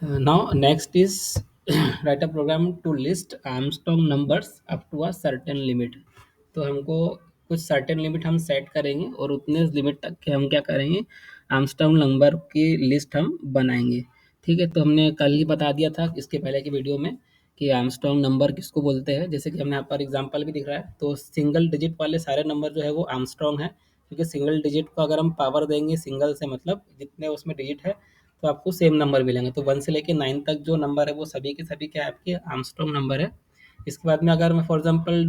Now next is write a program to list Armstrong numbers up to a certain limit. तो हमको कुछ certain limit हम set करेंगे और उतने लिमिट तक के हम क्या करेंगे, आर्मस्ट्रांग नंबर की लिस्ट हम बनाएंगे। ठीक है, तो हमने कल ही बता दिया था इसके पहले की वीडियो में कि आर्मस्ट्रांग नंबर किसको बोलते हैं। जैसे कि हमने यहाँ पर एग्जांपल भी दिख रहा है, तो सिंगल डिजिट वाले सारे नंबर जो है वो आर्मस्ट्रांग है, क्योंकि सिंगल डिजिट को अगर हम पावर देंगे सिंगल से, मतलब जितने उसमें डिजिट है तो आपको सेम नंबर मिलेंगे। तो 1 से लेके 9 तक जो नंबर है वो सभी के सभी क्या है, आपके आर्मस्ट्रांग नंबर है। इसके बाद में अगर मैं फॉर एग्जांपल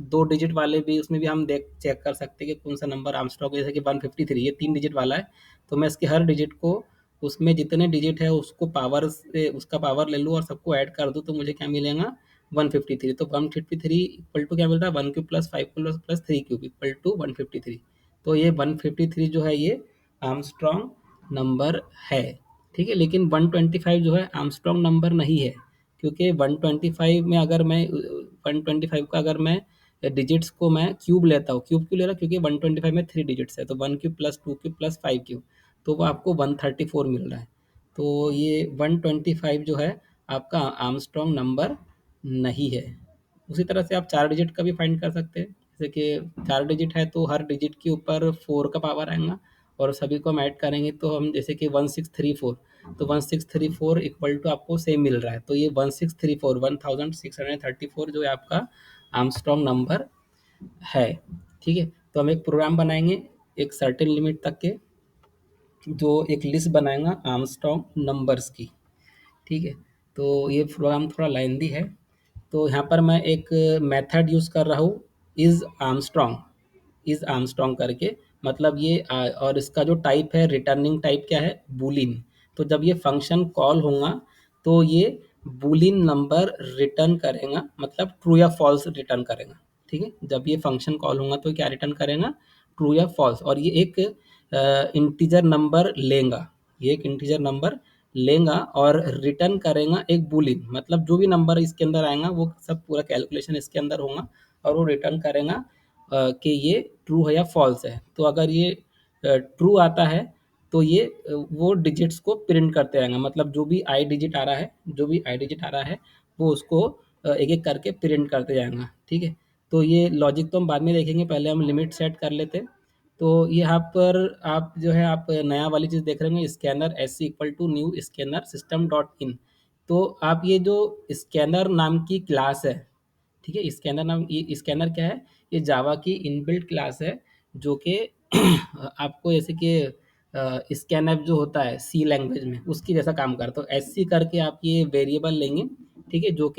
दो डिजिट वाले भी उसमें भी हम देख चेक कर सकते हैं कि कौन सा नंबर आर्मस्ट्रांग है। जैसे कि 153 ये 3 डिजिट वाला है, तो मैं इसके हर डिजिट को, उसमें जितने डिजिट है उसको पावर से उसका पावर ले लूँ और सबको ऐड कर दूँ तो मुझे क्या मिलेगा, 153। तो 153 इक्वल टू क्या मिल रहा है, 1 cube plus 5 plus plus 3 cube equal to 153। तो ये 153 जो है ये आर्मस्ट्रांग नंबर है। ठीक है, लेकिन 125 जो है आर्मस्ट्रांग नंबर नहीं है, क्योंकि 125 में अगर मैं 125 का अगर मैं डिजिट्स को मैं क्यूब लेता हूँ, क्यूब क्यों ले रहा हूँ, क्योंकि 125 में 3 डिजिट्स है, तो 1 cube plus 2 cube plus 5 cube, तो वो आपको 134 मिल रहा है। तो ये 125 जो है आपका आर्मस्ट्रांग नंबर नहीं है। उसी तरह से आप 4 डिजिट का भी फाइंड कर सकते हैं। जैसे कि 4 डिजिट है तो हर डिजिट के ऊपर 4 का पावर आएगा और सभी को हम ऐड करेंगे तो हम जैसे कि 1634, तो 1634 इक्वल टू आपको सेम मिल रहा है। तो ये 1634 1634 जो है आपका आर्मस्ट्रांग नंबर है। ठीक है, तो हम एक प्रोग्राम बनाएंगे एक सर्टेन लिमिट तक के, जो एक लिस्ट बनाएगा आर्मस्ट्रांग नंबर्स की। ठीक है, तो ये प्रोग्राम थोड़ा लेंदी है, तो यहाँ पर मैं एक मेथड यूज़ कर रहा हूँ, इज़ आर्मस्ट्रांग करके। मतलब ये और इसका जो टाइप है, रिटर्निंग टाइप क्या है, बूलियन। तो जब ये फंक्शन कॉल होगा तो ये बूलियन नंबर रिटर्न करेगा, मतलब ट्रू या फॉल्स रिटर्न करेगा। ठीक है, जब ये फंक्शन कॉल होगा तो क्या रिटर्न करेगा, ट्रू या फॉल्स। और ये एक इंटीजर नंबर लेगा, ये एक इंटीजर नंबर लेगा और रिटर्न करेगा एक बूलियन, मतलब जो भी नंबर इसके अंदर आएगा वो सब पूरा कैलकुलेशन इसके अंदर होगा और वो रिटर्न करेगा कि ये ट्रू है या फॉल्स है। तो अगर ये ट्रू आता है तो ये वो डिजिट्स को प्रिंट करते रहेंगे, मतलब जो भी आई डिजिट आ रहा है, जो भी आई डिजिट आ रहा है वो उसको एक एक करके प्रिंट करते जाएगा। ठीक है, तो ये लॉजिक तो हम बाद में देखेंगे, पहले हम लिमिट सेट कर लेते हैं। तो यहाँ पर आप जो है आप नया वाली चीज़ देख रहे होंगे, scanner S C equal to new scanner system dot in. तो आप ये जो स्कैनर नाम की क्लास है, ठीक है, स्कैनर नाम, ये स्कैनर क्या है, ये जावा की इनबिल्ट क्लास है, जो कि आपको जैसे कि स्कैन ऐप जो होता है सी लैंग्वेज में उसकी जैसा काम करता है। तो एस सी करके आप ये वेरिएबल लेंगे, ठीक है, जो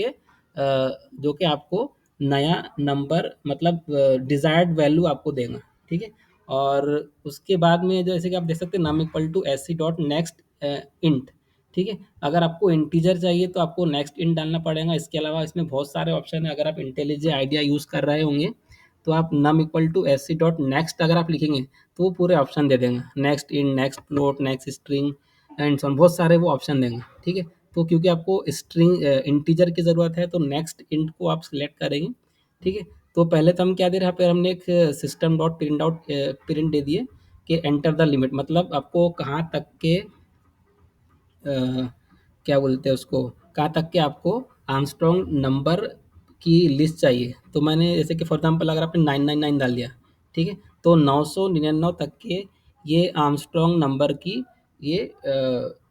कि आपको नया नंबर, मतलब डिजायर्ड वैल्यू आपको देगा। ठीक है, और उसके बाद में जैसे कि आप देख सकते हैं num equal to S C dot next int. ठीक है, अगर आपको इंटीजर चाहिए तो आपको नेक्स्ट इंट डालना पड़ेगा। इसके अलावा इसमें बहुत सारे ऑप्शन है, अगर आप इंटेलिजेंट आइडिया यूज़ कर रहे होंगे तो आप num equal to S C dot next अगर आप लिखेंगे तो वो पूरे ऑप्शन दे देंगे, next in, next float, next string and so on, बहुत सारे वो ऑप्शन देंगे। ठीक है, तो क्योंकि आपको स्ट्रिंग इंटीजर की ज़रूरत है तो नेक्स्ट इंट को आप सिलेक्ट करेंगे। ठीक है, तो पहले तो हम क्या दे रहे हैं, यहाँ पे हमने एक system dot print out print दे दिए कि एंटर द लिमिट, मतलब आपको कहाँ तक के क्या बोलते हैं उसको, कहाँ तक के आपको आर्मस्ट्रॉन्ग नंबर की लिस्ट चाहिए। तो मैंने जैसे कि फॉर एग्जांपल अगर आपने 999 डाल दिया, ठीक है, तो 999 तक के ये आर्मस्ट्रॉन्ग नंबर की ये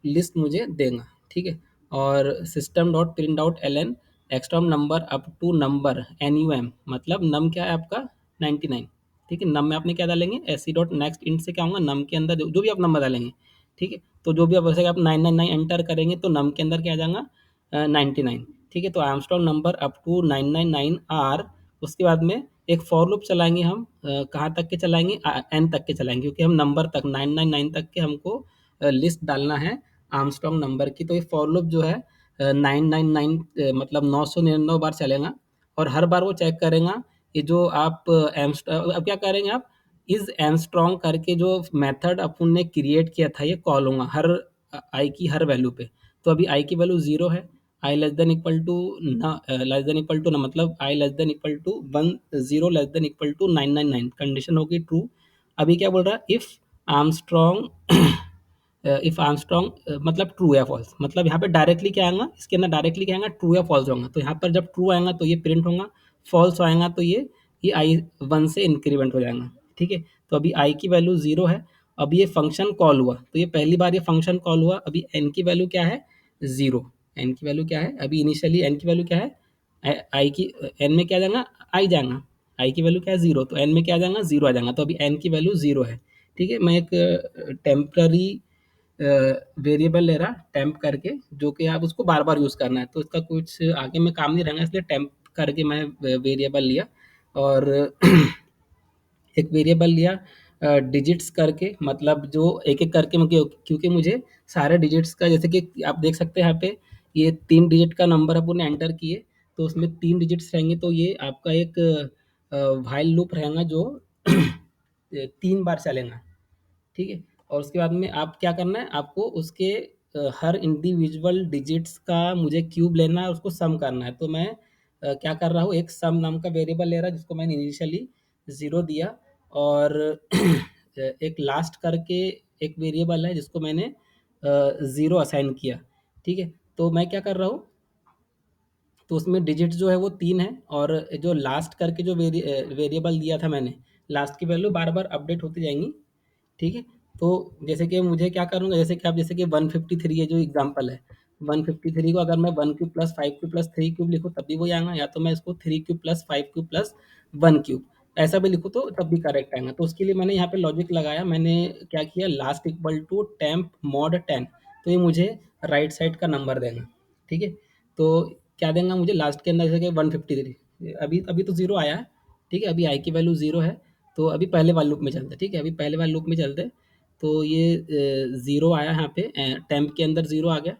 लिस्ट मुझे देगा। ठीक है, और system dot print out L N extra number up to number N U M, मतलब नम क्या है आपका 99। ठीक है, नम में आपने क्या डालेंगे, S C dot next int से क्या होगा, नम के अंदर जो भी आप नंबर डालेंगे। ठीक है, तो जो भी आप वैसे आप 999 एंटर करेंगे तो नम के अंदर क्या आ जाएगा, 99। ठीक है, तो Armstrong number up to 999 are. उसके बाद में एक फॉर लूप चलाएंगे हम, कहाँ तक के चलाएंगे, एन तक के चलाएंगे, क्योंकि हम नंबर तक 999 तक के हमको लिस्ट डालना है आर्मस्ट्रॉन्ग नंबर की। तो ये फॉर लूप जो है 999 मतलब 999 बार चलेगा और हर बार वो चेक करेगा ये जो आप अब क्या करेंगे आप, इज एमस्ट्रॉन्ग करके जो मेथड अपन ने क्रिएट किया था ये कॉल होगा हर आई की हर वैल्यू पे। तो अभी आई की वैल्यू 0 है, I less than equal to less than equal to ना, मतलब I less than equal to 10 less than equal to 999 condition होगी ट्रू। अभी क्या बोल रहा है, इफ आर्मस्ट्रॉन्ग इफ आर्मस्ट्रॉन्ग मतलब ट्रू या फॉल्स, मतलब यहाँ पे डायरेक्टली क्या आएगा, इसके अंदर डायरेक्टली क्या आएगा, ट्रू या फॉल्स होगा। तो यहाँ पर जब ट्रू आएगा तो ये प्रिंट होगा, फॉल्स आएगा तो ये आई वन से इंक्रीमेंट हो जाएगा। ठीक है, तो अभी आई की वैल्यू जीरो है। अब ये फंक्शन कॉल हुआ, तो ये पहली बार ये फंक्शन कॉल हुआ। अभी एन की वैल्यू क्या है, जीरो। एन की वैल्यू क्या है, अभी इनिशियली एन की वैल्यू क्या है, आई की, एन में क्या जाएगा, आई जाएगा। आई की वैल्यू क्या है, जीरो, तो एन में क्या आ जाएगा, जीरो आ जाएगा। तो अभी एन की वैल्यू जीरो है। ठीक है, मैं एक टेम्पररी वेरिएबल ले रहा टेम्प करके, जो कि आप उसको बार बार यूज़ करना है, तो इसका कुछ आगे में काम नहीं रहेगा, इसलिए टेम्प करके मैं वेरिएबल लिया। और एक वेरिएबल लिया डिजिट्स करके, मतलब जो एक एक करके, क्योंकि मुझे सारे डिजिट्स का, जैसे कि आप देख सकते हैं यहाँ पे ये 3 डिजिट का नंबर अपन ने एंटर किए, तो उसमें 3 डिजिट्स रहेंगे, तो ये आपका एक व्हाइल लूप रहेगा जो 3 बार चलेगा। ठीक है, और उसके बाद में आप क्या करना है, आपको उसके हर इंडिविजुअल डिजिट्स का मुझे क्यूब लेना है, उसको सम करना है। तो मैं क्या कर रहा हूँ, एक सम नाम का वेरिएबल ले रहा जिसको मैंने इनिशियली ज़ीरो दिया, और एक लास्ट करके एक वेरिएबल है जिसको मैंने ज़ीरो असाइन किया। ठीक है, तो मैं क्या कर रहा हूँ, तो उसमें डिजिट जो है वो 3 है, और जो लास्ट करके जो वेरिएबल दिया था मैंने, लास्ट की वैल्यू बार-बार अपडेट होती जाएँगी। ठीक है, तो जैसे कि मुझे क्या करूँगा, जैसे कि आप, जैसे कि 153 है जो एग्ज़ाम्पल है, 153 को अगर मैं 1 cube plus 5 cube plus 3 cube लिखूँ तब भी वही आएगा, या तो मैं इसको 3 cube plus 5 cube plus 1 cube ऐसा भी लिखूँ तो तब भी करेक्ट आएगा। तो उसके लिए मैंने यहाँ पे लॉजिक लगाया, मैंने क्या किया, last equal to temp mod 10, तो ये मुझे राइट साइड का नंबर देगा। ठीक है, तो क्या देगा मुझे लास्ट के अंदर, जैसे कि 153, अभी अभी तो ज़ीरो आया है। ठीक है, अभी आई की वैल्यू ज़ीरो है, तो अभी पहले वाले लूप में चलते हैं। ठीक है, अभी पहले वाले लूप में चलते हैं। तो ये ज़ीरो आया यहाँ पे, टेम्प के अंदर ज़ीरो आ गया।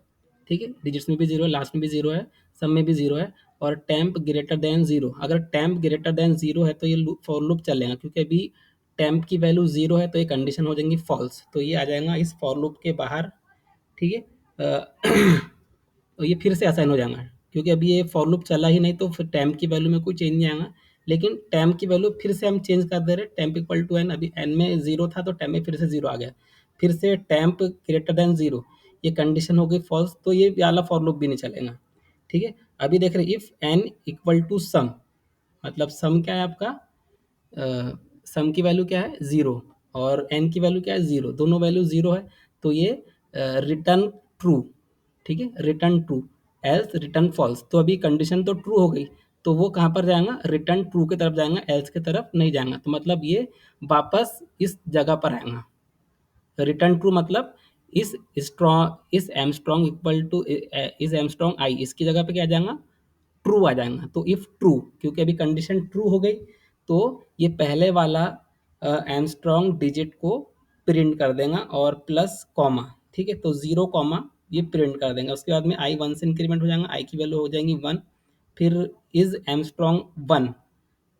ठीक है, डिजिट्स में भी ज़ीरो है, लास्ट में भी ज़ीरो है, सब में भी ज़ीरो है, और टेम्प ग्रेटर देन ज़ीरो, अगर टेम्प ग्रेटर देन ज़ीरो है तो ये फॉर लूप चलेगा, क्योंकि अभी टेम्प की वैल्यू ज़ीरो है, तो ये कंडीशन हो जाएंगी फॉल्स, तो ये आ जाएगा इस फॉर लूप के बाहर। ठीक है, तो ये फिर से असाइन हो जाएगा, क्योंकि अभी ये फॉर लूप चला ही नहीं, तो फिर टेम्प की वैल्यू में कोई चेंज नहीं आएगा। लेकिन टेम्प की वैल्यू फिर से हम चेंज कर दे रहे हैं, टेम्प इक्वल टू एन, अभी एन में जीरो था तो टेम्प में फिर से जीरो आ गया, फिर से टेम्प ग्रेटर देन जीरो, ये कंडीशन हो गई फॉल्स, तो ये वाला फॉर लूप भी नहीं चलेगा। ठीक है, अभी देख रहे हैं इफ एन इक्वल टू सम, मतलब सम क्या है आपका, सम की वैल्यू क्या है, ज़ीरो, और एन की वैल्यू क्या है, ज़ीरो, दोनों वैल्यू ज़ीरो है, तो ये रिटर्न ट्रू। ठीक है, return true, else return false, तो अभी कंडीशन तो ट्रू हो गई, तो वो कहाँ पर जाएगा, रिटर्न ट्रू की तरफ जाएगा, एल्स की तरफ नहीं जाएगा, तो मतलब ये वापस इस जगह पर आएगा। रिटर्न ट्रू मतलब इस एमस्ट्रॉन्ग इक्वल टू इस एमस्ट्रॉन्ग आई, इसकी जगह पे क्या आ जाएगा, ट्रू आ जाएगा। तो इफ ट्रू, क्योंकि अभी कंडीशन ट्रू हो गई, तो ये पहले वाला एमस्ट्रॉन्ग डिजिट को प्रिंट कर देगा, और प्लस कॉमा। ठीक है, तो जीरो कॉमा ये प्रिंट कर देंगे, उसके बाद में आई वन से इंक्रीमेंट हो जाएगा, आई की वैल्यू हो जाएंगी वन, फिर is Armstrong one,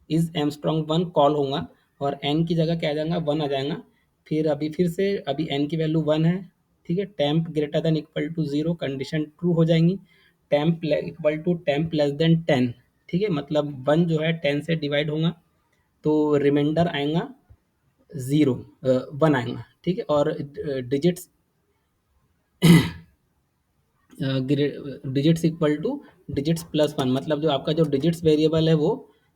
is Armstrong one call होगा, और एन की जगह क्या आ जाएगा, वन आ जाएगा। फिर अभी फिर से अभी एन की वैल्यू वन है। ठीक है, temp greater than equal to zero, condition true हो जाएंगी, temp equal to temp less than ten. ठीक है, मतलब वन जो है टेन से डिवाइड होगा, तो रिमाइंडर आएगा ज़ीरो, वन आएगा। ठीक है, और digits digits equal two digits plus one, मतलब जो आपका जो डिजिट्स वेरिएबल है वो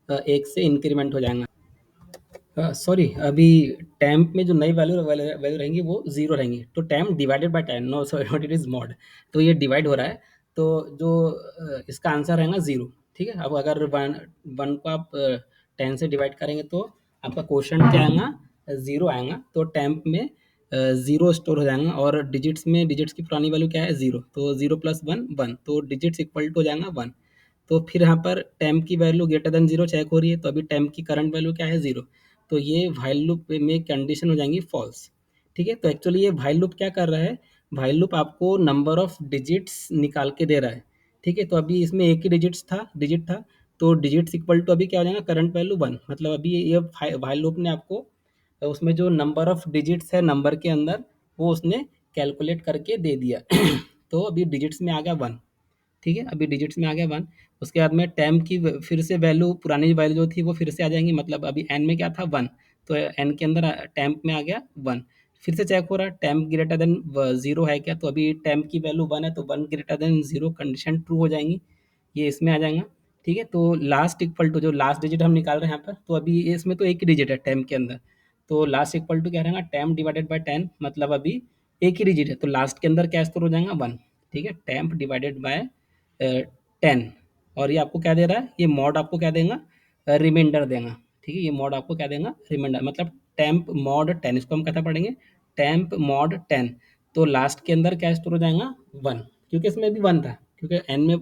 एक से इंक्रीमेंट हो जाएगा। सॉरी, अभी टेम्प में जो नई वैल्यू वैल्यू वैल्यू रहेंगी वो ज़ीरो रहेंगी, तो temp divided by 10, no sorry not, it is mod, तो ये डिवाइड हो रहा है, तो जो इसका आंसर रहेगा ज़ीरो। ठीक है, अब अगर वन वन को आप 10 से डिवाइड करेंगे तो आपका क्वेश्चन क्या आएगा, ज़ीरो आएगा, तो टेम्प में ज़ीरो स्टोर हो जाएगा, और डिजिट्स में डिजिट्स की पुरानी वैल्यू क्या है, ज़ीरो, तो ज़ीरो प्लस वन वन, तो डिजिट्स इक्वल टू हो जाएगा वन। तो फिर यहाँ पर टेम्प की value greater than zero check हो रही है, तो अभी टेम्प की करंट वैल्यू क्या है, जीरो, तो ये व्हाइल लूप में कंडीशन हो जाएंगी फॉल्स। ठीक है, तो एक्चुअली ये व्हाइल लूप क्या कर रहा है, व्हाइल लूप आपको नंबर ऑफ डिजिट्स निकाल के दे रहा है। ठीक है, तो अभी इसमें एक ही डिजिट था, तो डिजिट्स इक्वल टू अभी क्या हो जाएगा, करंट वैल्यू वन, मतलब अभी ये व्हाइल लूप ने आपको उसमें जो नंबर ऑफ डिजिट्स है नंबर के अंदर, वो उसने कैलकुलेट करके दे दिया। तो अभी डिजिट्स में आ गया वन। ठीक है, अभी डिजिट्स में आ गया वन, उसके बाद में टैम की फिर से वैल्यू, पुरानी वैल्यू जो थी वो फिर से आ जाएंगी, मतलब अभी एन में क्या था, वन, तो एन के अंदर टैम्प में आ गया वन, फिर से चेक हो रहा है टेम्प ग्रेटर देन 0 है क्या, तो अभी टेम्प की वैल्यू 1 है तो 1 ग्रेटर देन 0 कंडीशन ट्रू हो जाएंगी, ये इसमें आ जाएगा। ठीक है, तो लास्ट इक्वल टू जो लास्ट डिजिट हम निकाल रहे हैं यहाँ पर, तो अभी ये इसमें तो एक ही डिजिट है टेम्प के अंदर, तो लास्ट इक्वल टू क्या रहेगा, टेम्प डिवाइडेड बाय 10, मतलब अभी एक ही डिजिट है तो लास्ट के अंदर क्या स्टोर हो जाएगा 1। ठीक है, टेम्प डिवाइडेड बाय 10, और ये आपको क्या दे रहा है, ये मॉड आपको क्या देगा, रिमाइंडर देगा। ठीक है, ये मॉड आपको क्या देगा, रिमाइंडर, मतलब टेम्प मॉड 10, इसको हम कैसा पढ़ेंगे, टेम्प मॉड 10, तो लास्ट के अंदर क्या स्टोर हो जाएगा 1, क्योंकि इसमें भी 1 था, क्योंकि एन में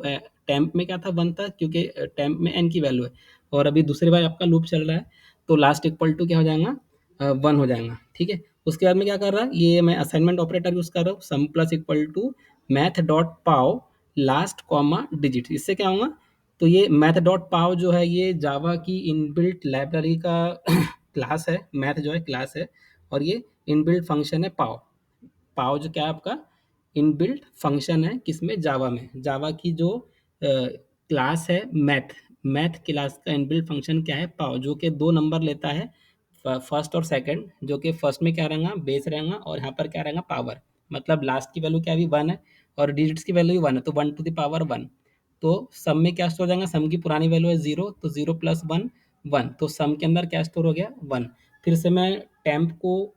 टेम्प में क्या था 1 था, क्योंकि टेम्प में एन की वैल्यू है, और अभी दूसरी बार आपका लूप चल रहा है, तो लास्ट इक्वल टू क्या हो जाएगा, 1 हो जाएगा। ठीक है, उसके बाद में क्या कर रहा है, ये मैं असाइनमेंट ऑपरेटर यूज कर रहा हूँ, sum plus equal to math dot pow last comma digit, इससे क्या होगा, तो ये मैथ डॉट पाव जो है ये जावा की इनबिल्ट लाइब्रेरी का क्लास है, मैथ जो है क्लास है, और ये इनबिल्ट फंक्शन है पाव। पाव जो क्या है आपका इनबिल्ट फंक्शन है, किसमें, जावा में, जावा की जो क्लास है मैथ, मैथ क्लास का इनबिल्ट फंक्शन क्या है, पाव, जो कि 2 नंबर लेता है, फर्स्ट और सेकंड, जो कि फर्स्ट में क्या रहेगा बेस रहेगा, और यहाँ पर क्या रहेगा पावर, मतलब लास्ट की वैल्यू क्या भी 1 है और डिजिट्स की वैल्यू भी 1 है, तो 1 टू द पावर 1, तो सम में क्या स्टोर हो जाएगा, सम की पुरानी वैल्यू है 0, तो 0 प्लस 1 1, तो सम के अंदर क्या स्टोर हो गया 1। फिर से मैं टेम्प को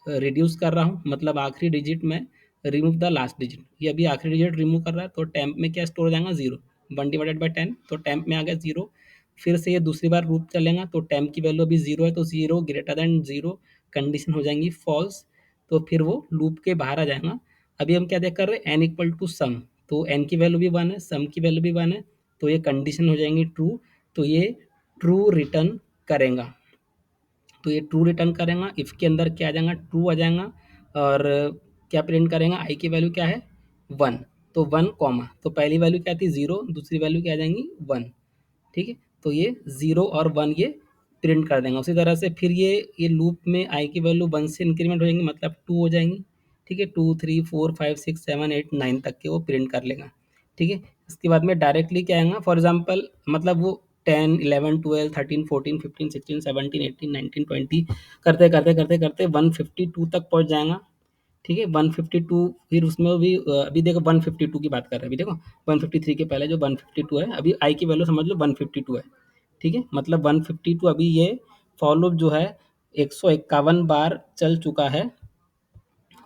रिड्यूस कर रहा हूँ, मतलब आखिरी डिजिट में रिमूव द लास्ट डिजिट, ये अभी आखिरी डिजिट रिमूव कर रहा है, तो टेम्प में क्या स्टोर हो जाएगा 0, 1 डिवाइडेड बाई 10, तो टेम्प में आ गया 0। फिर से ये दूसरी बार लूप चलेगा, तो टेम्प की वैल्यू अभी 0 है, तो 0 ग्रेटर देन 0 कंडीशन हो जाएंगी फॉल्स, तो फिर वो लूप के बाहर आ जाएगा। अभी हम क्या देख कर रहे हैं, एन इक्वल टू सम, तो एन की वैल्यू भी 1 है, सम की वैल्यू भी 1 है, तो ये कंडीशन हो जाएंगी ट्रू, तो ये ट्रू रिटर्न करेगा, तो ये ट्रू रिटर्न करेगा, इफ के अंदर क्या आ जाएगा, ट्रू आ जाएगा, और क्या प्रिंट करेगा, आई की वैल्यू क्या है 1, तो 1 कॉमा, तो पहली वैल्यू क्या थी 0, दूसरी वैल्यू क्या आ जाएंगी 1। ठीक है, तो ये 0 और 1 ये प्रिंट कर देंगे, उसी तरह से फिर ये लूप में आई की वैल्यू 1 से इंक्रीमेंट हो जाएंगी, मतलब 2 हो जाएंगी। ठीक है, 2 3 4 5 6 7 8 9 तक के वो प्रिंट कर लेगा। ठीक है, इसके बाद में डायरेक्टली क्या आएगा, फॉर एग्जांपल मतलब वो 10 11 12 13 14 15 16 17 18 19 20 करते करते करते करते 152 तक पहुंच जाएगा। ठीक है, 152, फिर उसमें भी अभी देखो 152 की बात कर रहे हैं, अभी देखो 153 के पहले जो 152 है, अभी आई की वैल्यू समझ लो 152 है। ठीक है, मतलब 152 अभी ये फॉर लूप जो है 151 बार चल चुका है।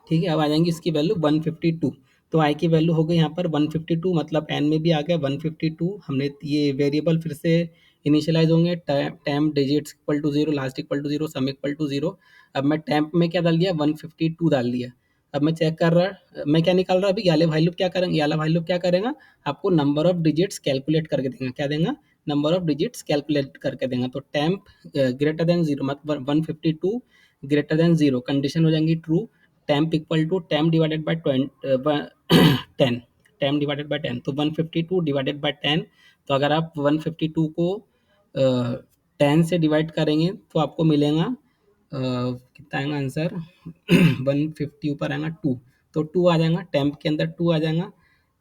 ठीक है, अब आ जाएंगी इसकी वैल्यू 152, तो आई की वैल्यू हो गई यहाँ पर 152, मतलब एन में भी आ गया 152, हमने ये वेरिएबल फिर से इनिशियलाइज होंगे, temp digits equal to 0, last equal to 0, sum equal to 0। अब मैं टैम्प में क्या डाल दिया 152 डाल दिया। अब मैं चेक कर रहा, मैं क्या निकाल रहा, अभी याले भाई लूप क्या करेंगे, याला भाई लूप क्या करेगा, आपको नंबर ऑफ डिजिट्स कैलकुलेट करके देगा, क्या देगा, नंबर ऑफ डिजिट्स कैलकुलेट करके देगा, तो टैम्प ग्रेटर देन 0, मतलब 152 ग्रेटर देन 0 कंडीशन हो जाएंगी true, temp equal to temp divided by 10, temp divided by 10, तो 152 डिवाइडेड बाय 10, तो अगर आप 152 को 10 से डिवाइड करेंगे तो आपको मिलेगा कितना आएगा आंसर 150 ऊपर आएगा 2, तो 2 आ जाएगा, टेम्प के अंदर 2 आ जाएगा,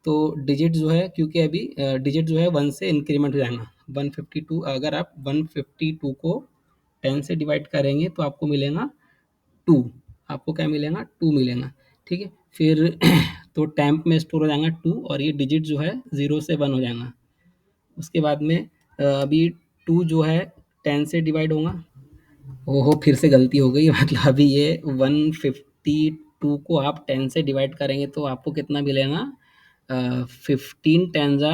तो डिजिट जो है क्योंकि अभी डिजिट जो है 1 से इंक्रीमेंट हो जाएगा 152, अगर आप 152 को 10 से डिवाइड करेंगे तो आपको मिलेगा 2, आपको क्या मिलेगा 2 मिलेगा। ठीक है, फिर तो टैम्प में स्टोर हो जाएगा 2, और ये डिजिट जो है 0 से 1 हो जाएगा। उसके बाद में अभी 2 जो है 10 से डिवाइड होगा, ओहो फिर से गलती हो गई मतलब अभी ये 152 को आप 10 से डिवाइड करेंगे तो आपको कितना मिलेगा, 15 टेन जा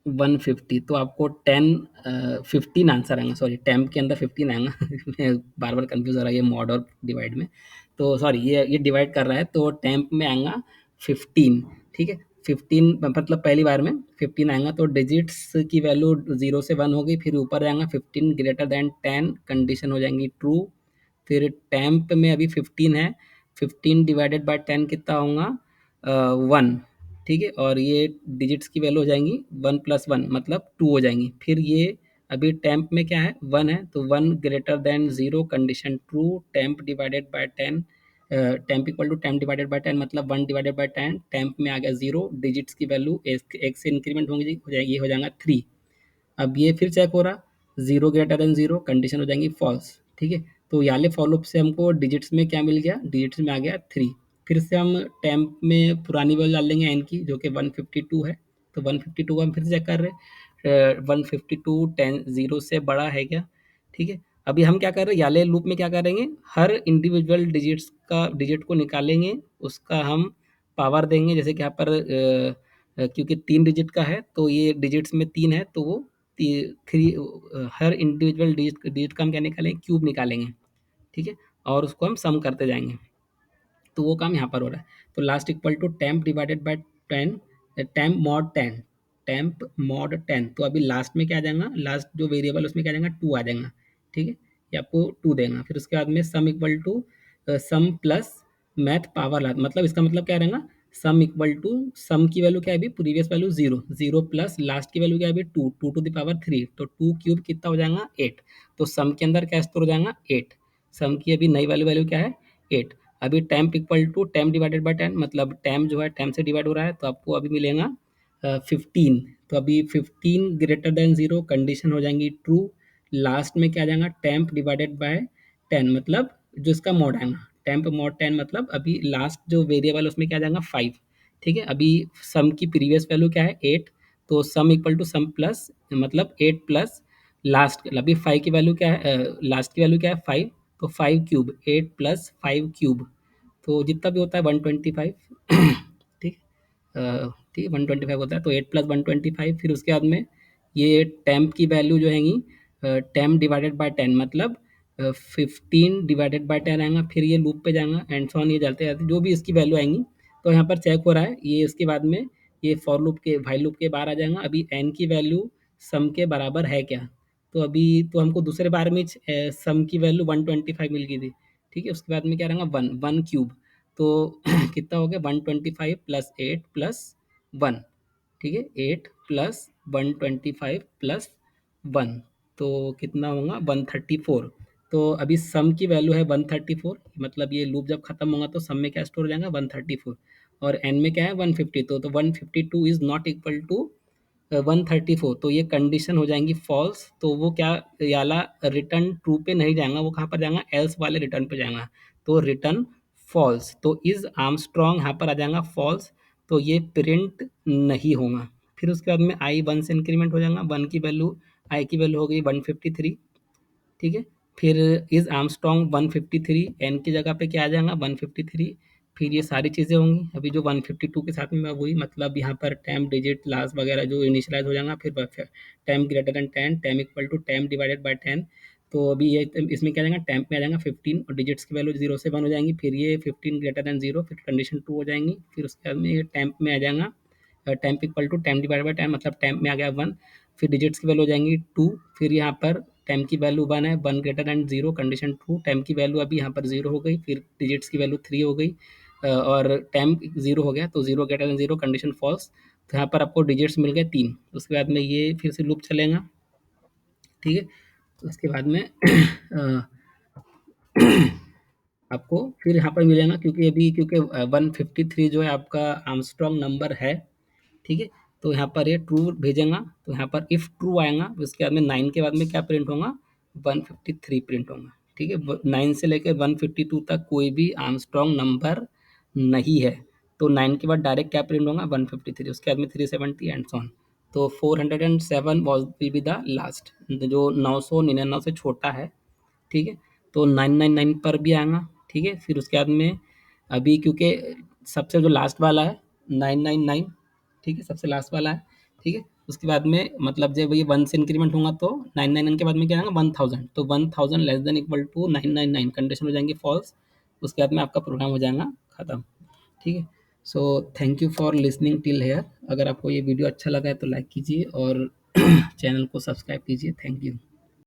150, तो आपको 15 आंसर आएगा, सॉरी टैम्प के अंदर 15 आएगा मैं बार बार कंफ्यूज हो रहा है ये मॉड और डिवाइड में, तो सॉरी ये डिवाइड कर रहा है, तो टैम्प में आएगा 15। ठीक है, 15 मतलब पहली बार में 15 आएगा, तो डिजिट्स की वैल्यू 0 से 1 हो गई, फिर ऊपर आएगा 15 ग्रेटर देन 10 कंडीशन हो जाएंगी ट्रू, फिर टेम्प में अभी 15 है, 15 डिवाइडेड बाय 10 कितना होगा 1। ठीक है, और ये डिजिट्स की वैल्यू हो जाएंगी 1 प्लस 1 मतलब 2 हो जाएंगी, फिर ये अभी टेम्प में क्या है 1 है, तो 1 greater than 0 condition true, temp divided by 10, temp equal to temp divided by 10 मतलब 1 डिवाइडेड बाय 10, टेम्प में आ गया 0, डिजिट्स की वैल्यू एक से इंक्रीमेंट होंगी, हो जाएगी, ये हो जाएगा 3। अब ये फिर चेक हो रहा 0 ग्रेटर देन 0 कंडीशन हो जाएंगी फॉल्स। ठीक है, तो ये वाले फॉर लूप से हमको डिजिट्स में क्या मिल गया, डिजिट्स में आ गया 3। फिर से हम टेम्प में पुरानी वैल्यू डाल देंगे एन की, जो कि 152 है। तो 152 को हम फिर से चेक कर रहे हैं, 152 10 0 से बड़ा है क्या, ठीक है। अभी हम क्या कर रहे हैं, याले लूप में क्या करेंगे, हर इंडिविजुअल डिजिट को निकालेंगे, उसका हम पावर देंगे। जैसे कि यहाँ पर क्योंकि 3 डिजिट का है तो ये डिजिट्स में 3 है, तो वो 3 हर इंडिविजुअल डिजिट डिजिट का हम क्या निकालेंगे, क्यूब निकालेंगे, ठीक है। और उसको हम सम करते जाएंगे, तो वो काम यहाँ पर हो रहा है। तो last equal to temp divided by 10, temp mod 10, temp mod 10। तो अभी लास्ट में क्या आ जाएगा, लास्ट जो वेरिएबल उसमें क्या आ जाएगा, 2 आ जाएगा, ठीक है। ये आपको 2 देगा। फिर उसके बाद में sum equal to sum plus math power last, मतलब इसका मतलब क्या रहेगा, सम इक्वल टू सम की वैल्यू क्या है अभी, प्रीवियस वैल्यू 0, 0 प्लस लास्ट की वैल्यू क्या है अभी 2, 2 टू द पावर 3, तो 2 क्यूब कितना हो जाएगा 8। तो सम के अंदर क्या स्टोर हो जाएगा 8, सम की अभी नई वैल्यू वैल्यू क्या है 8। अभी temp equal to temp divided by 10, मतलब टेम्प जो है टेम्प से डिवाइड हो रहा है, तो आपको अभी मिलेगा 15। तो अभी 15 ग्रेटर देन 0 कंडीशन हो जाएंगी ट्रू। लास्ट में क्या आ जाएगा, टेम्प डिवाइडेड बाय 10, मतलब जो इसका मॉड आएगा टेम्प मॉड 10, मतलब अभी लास्ट जो वेरिएबल उसमें क्या आ जाएगा 5, ठीक है। अभी सम की प्रीवियस वैल्यू क्या है 8, तो sum equal to sum plus, मतलब 8 प्लस लास्ट, अभी 5 की वैल्यू क्या है, लास्ट की वैल्यू क्या है 5, तो 5 क्यूब, 8 प्लस 5 क्यूब, तो जितना भी होता है 125, ठीक, ठीक है 125 होता है, तो 8 प्लस 125। फिर उसके बाद में ये टेम्प की वैल्यू जो हैगी, टेम्प डिवाइडेड बाय 10, मतलब 15 डिवाइडेड बाय 10 आएगा। फिर ये लूप पे जाएगा एंड सो ऑन, ये चलते जाते जो भी इसकी वैल्यू आएंगी। तो यहाँ पर चेक हो रहा है ये, इसके बाद में ये फॉर लूप के वाइल लूप के बाहर आ जाएगा। अभी एन की वैल्यू सम के बराबर है क्या, तो अभी तो हमको दूसरे बार में सम की वैल्यू 125 मिल गई थी, ठीक है। उसके बाद में क्या रहेगा 1, 1 क्यूब, तो कितना हो गया 125 प्लस 8 प्लस 1, ठीक है, 8 प्लस 125 प्लस 1, तो कितना होगा 134। तो अभी सम की वैल्यू है 134, मतलब ये लूप जब खत्म होगा तो सम में क्या स्टोर हो जाएगा 134, और एन में क्या है 150, तो 152 इज नॉट इक्वल टू 134, तो ये कंडीशन हो जाएंगी फॉल्स। तो वो क्या, याला रिटर्न ट्रू पे नहीं जाएगा, वो कहाँ पर जाएगा, एल्स वाले रिटर्न पे जाएगा, तो रिटर्न फॉल्स। तो इज आर्मस्ट्रॉन्ग यहाँ पर आ जाएगा फॉल्स, तो ये प्रिंट नहीं होगा। फिर उसके बाद में आई 1 से इंक्रीमेंट हो जाएगा, 1 की वैल्यू, आई की वैल्यू हो गई 153, ठीक है। फिर इज आर्मस्ट्रॉन्ग 153, एन की जगह पे क्या आ जाएगा 153। फिर ये सारी चीज़ें होंगी। अभी जो 152 के साथ में वही, मतलब यहाँ पर टाइम डिजिट लास्ट वगैरह जो इनिशियलाइज हो जाएगा। फिर time greater than 10, time equal to time divided by 10। तो अभी ये इसमें क्या जाएगा, टैम्प में आ जाएगा 15, और डिजिट्स की वैल्यू 0 से 1 हो जाएंगी। फिर ये 15 ग्रेटर देन 0, फिर कंडीशन 2 हो जाएंगी। फिर उसके बाद में ये टैम्प में आ जाएगा, temp equal to time divide by time, मतलब टैम्प में आ गया 1। फिर डिजिट्स की वैल्यू हो जाएंगी 2। फिर यहाँ पर टाइम की वैल्यू 1 है, 1 greater than 0, condition true. Time की वैल्यू अभी यहाँ पर 0 हो गई, फिर डिजिट्स की वैल्यू 3 हो गई, और टाइम 0 हो गया, तो 0 ग्रेटर देन 0, कंडीशन फॉल्स। तो यहाँ पर आपको डिजिट्स मिल गए 3। उसके बाद में ये फिर से लूप चलेगा, ठीक है। तो उसके बाद में आपको फिर यहाँ पर मिलेगा, क्योंकि अभी क्योंकि 153 जो है आपका आर्मस्ट्रॉन्ग नंबर है, ठीक है। तो यहाँ पर ये ट्रू भेजेगा, तो यहाँ पर इफ़ ट्रू आएगा, उसके बाद में 9 के बाद में क्या प्रिंट होगा, 153 प्रिंट होगा, ठीक है। 9 से लेकर 152 तक कोई भी आर्मस्ट्रॉन्ग नंबर नहीं है, तो 9 के बाद डायरेक्ट क्या प्रिंट होगा 153, उसके बाद में 370 एंड सॉन। तो 407 was will be the last, जो 999 से छोटा है, ठीक है। तो 999 पर भी आएगा, ठीक है। फिर उसके बाद में अभी क्योंकि सबसे जो लास्ट वाला है 999, ठीक है, सबसे लास्ट वाला है, ठीक है। उसके बाद में मतलब जब ये 1 से इंक्रीमेंट होगा तो 999 के बाद में क्या आएगा 1000, तो 1000 less than equal to 999, condition हो जाएंगी फॉल्स। उसके बाद में आपका प्रोग्राम हो जाएगा खत्म, ठीक है। So thank you for listening till here. अगर आपको ये वीडियो अच्छा लगा है तो लाइक कीजिए और चैनल को सब्सक्राइब कीजिए। Thank you.